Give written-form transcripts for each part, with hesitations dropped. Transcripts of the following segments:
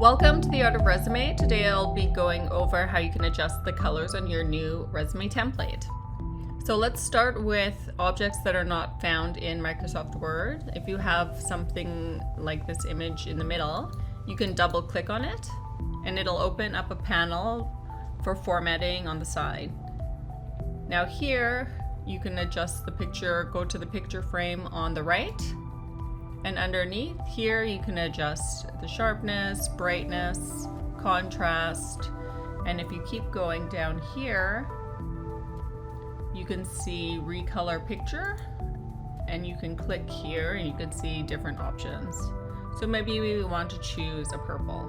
Welcome to the Art of Resume. Today I'll be going over how you can adjust the colors on your new resume template. So let's start with objects that are not found in Microsoft Word. If you have something like this image in the middle, you can double click on it and it'll open up a panel for formatting on the side. Now here you can adjust the picture, go to the picture frame on the right. And underneath here, you can adjust the sharpness, brightness, contrast. And if you keep going down here, you can see Recolor picture. And you can click here and you can see different options. So maybe we want to choose a purple.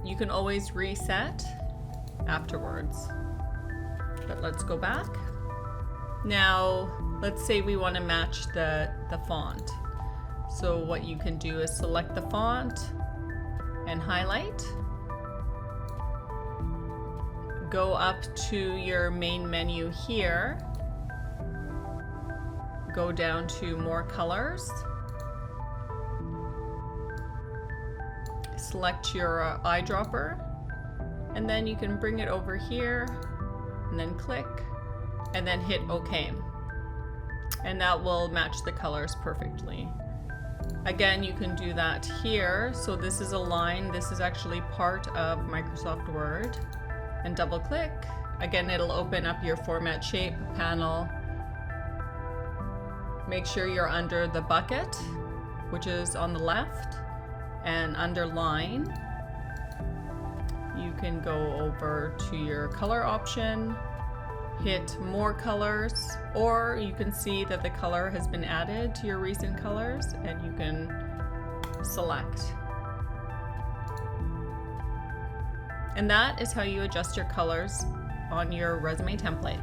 You can always reset afterwards. But let's go back. Now, let's say we want to match the font. So what you can do is select the font and highlight. Go up to your main menu here. Go down to more colors. Select your eyedropper. And then you can bring it over here and then click and then hit OK. And that will match the colors perfectly. Again, you can do that here. So this is a line. This is actually part of Microsoft Word. And double click. Again, it'll open up your format shape panel. Make sure you're under the bucket, which is on the left, and under line. You can go over to your color option, hit more colors, or you can see that the color has been added to your recent colors and you can select. And that is how you adjust your colors on your resume template.